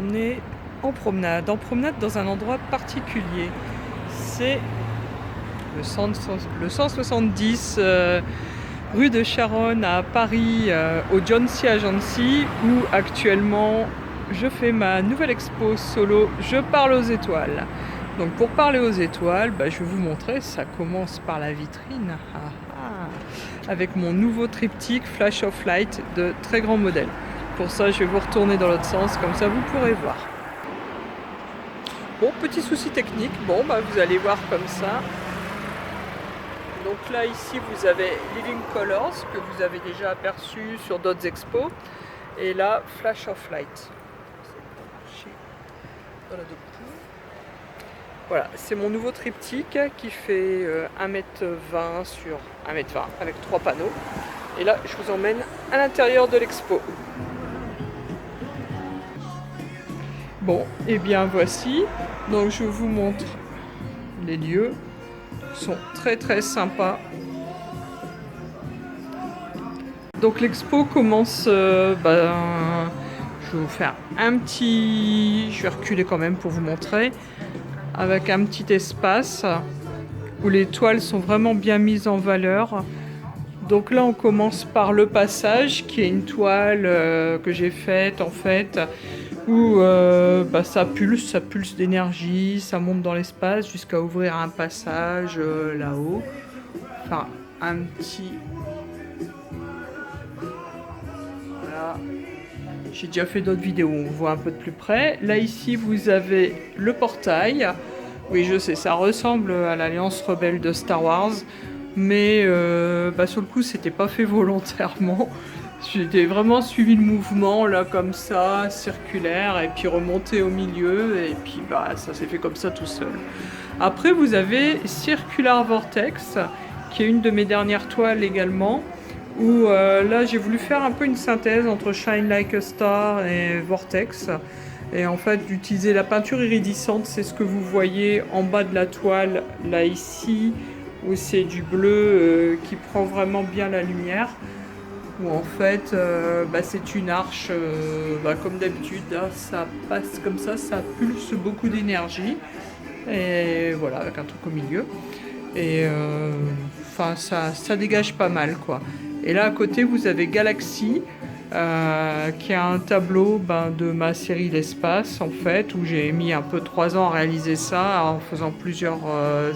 emmener en promenade dans un endroit particulier. C'est le 170 rue de Charonne à Paris, au John C. Agency, où actuellement je fais ma nouvelle expo solo Je parle aux étoiles. Donc pour parler aux étoiles, je vais vous montrer, ça commence par la vitrine, avec mon nouveau triptyque Flash of Light de très grand modèle. Pour ça, je vais vous retourner dans l'autre sens, comme ça vous pourrez voir. Bon, petit souci technique, vous allez voir comme ça. Donc là, ici, vous avez Living Colors, que vous avez déjà aperçu sur d'autres expos. Et là, Flash of Light. Voilà, c'est mon nouveau triptyque qui fait 1m20 sur 1m20 avec 3 panneaux. Et là, je vous emmène à l'intérieur de l'expo. Bon, et bien voici. Donc je vous montre les lieux. Ils sont très très sympas. Donc l'expo commence, je vais vous faire un petit... Je vais reculer quand même pour vous montrer. Avec un petit espace où les toiles sont vraiment bien mises en valeur. Donc là on commence par le passage qui est une toile que j'ai faite en fait où ça pulse d'énergie, ça monte dans l'espace jusqu'à ouvrir un passage là-haut. Enfin un petit... Voilà. J'ai déjà fait d'autres vidéos où on voit un peu de plus près. Là ici vous avez le portail. Oui je sais, ça ressemble à l'Alliance Rebelle de Star Wars. Mais sur le coup c'était pas fait volontairement. J'ai vraiment suivi le mouvement là comme ça, circulaire, et puis remonté au milieu, et puis ça s'est fait comme ça tout seul. Après vous avez Circular Vortex, qui est une de mes dernières toiles également, où là j'ai voulu faire un peu une synthèse entre Shine Like a Star et Vortex. Et en fait d'utiliser la peinture iridescente, c'est ce que vous voyez en bas de la toile, là ici, où c'est du bleu qui prend vraiment bien la lumière, où en fait c'est une arche comme d'habitude, hein, ça passe comme ça pulse beaucoup d'énergie, et voilà, avec un truc au milieu, et ça dégage pas mal quoi. Et là à côté vous avez Galaxy, qui est un tableau de ma série L'espace en fait, où j'ai mis un peu 3 ans à réaliser ça en faisant plusieurs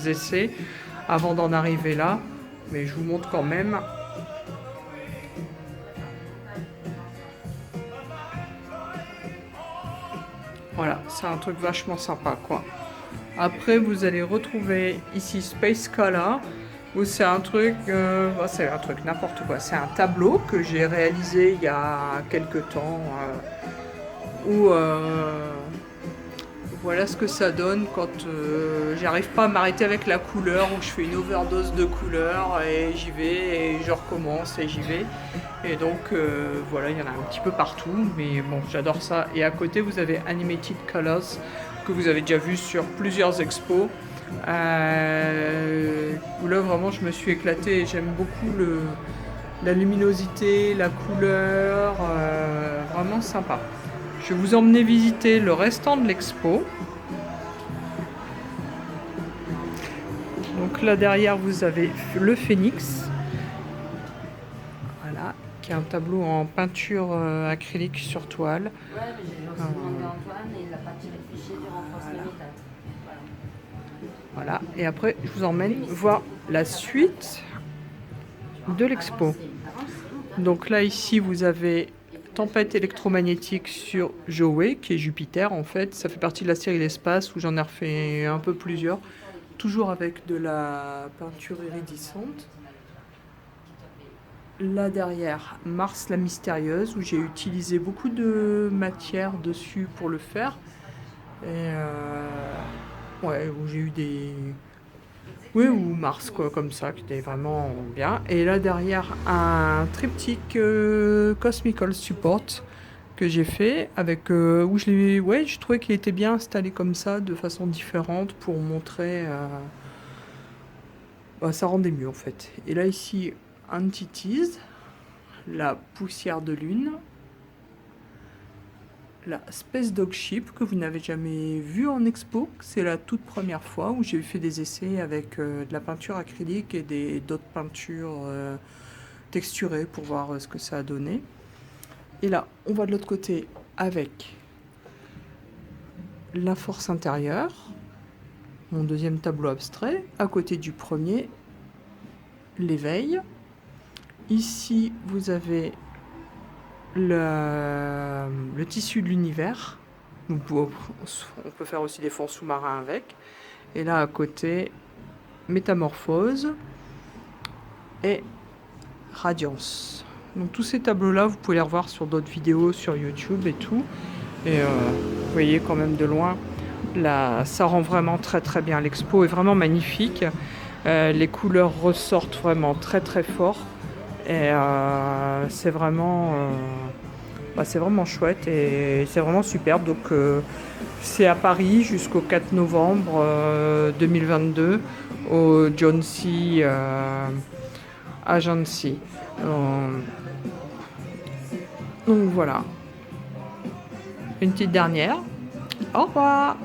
essais avant d'en arriver là, mais je vous montre quand même. Voilà, c'est un truc vachement sympa quoi. Après vous allez retrouver ici Space Color, où c'est un truc n'importe quoi. C'est un tableau que j'ai réalisé il y a quelques temps, où voilà ce que ça donne quand j'arrive pas à m'arrêter avec la couleur, où je fais une overdose de couleurs et j'y vais et je recommence et j'y vais. Et donc voilà, il y en a un petit peu partout, mais bon, j'adore ça. Et à côté, vous avez Animated Colors, que vous avez déjà vu sur plusieurs expos, où là vraiment je me suis éclatée et j'aime beaucoup la luminosité, la couleur, vraiment sympa. Je vais vous emmener visiter le restant de l'expo. Donc là derrière vous avez le Phénix. Voilà, qui est un tableau en peinture acrylique sur toile. Ouais, mais j'ai demandé à Antoine et il n'a pas tiré le fichier du renforcement métal. Voilà, et après je vous emmène voir la suite de l'expo. Donc là ici vous avez Tempête électromagnétique sur Joey, qui est Jupiter en fait. Ça fait partie de la série L'espace, où j'en ai refait un peu plusieurs, toujours avec de la peinture iridescente. Là derrière, Mars la mystérieuse, où j'ai utilisé beaucoup de matière dessus pour le faire. Et où j'ai eu des... Oui, ou Mars, quoi, comme ça, qui était vraiment bien. Et là derrière, un triptyque Cosmical Support que j'ai fait, avec où je trouvais qu'il était bien installé comme ça, de façon différente, pour montrer... ça rendait mieux en fait. Et là ici, Entities, la poussière de lune. la Space Dog Ship que vous n'avez jamais vue en expo. C'est la toute première fois où j'ai fait des essais avec de la peinture acrylique et d'autres peintures texturées pour voir ce que ça a donné. Et là, on va de l'autre côté avec la force intérieure, mon deuxième tableau abstrait. À côté du premier, l'éveil. Ici, vous avez le tissu de l'univers. On peut faire aussi des fonds sous-marins avec. Et là, à côté, métamorphose et radiance. Donc tous ces tableaux-là, vous pouvez les revoir sur d'autres vidéos sur YouTube et tout. Et vous voyez quand même de loin, là, ça rend vraiment très très bien. L'expo est vraiment magnifique. Les couleurs ressortent vraiment très très fort. Et c'est vraiment chouette et c'est vraiment superbe. Donc c'est à Paris jusqu'au 4 novembre 2022 au John C. Agency. Donc voilà. Une petite dernière. Au revoir.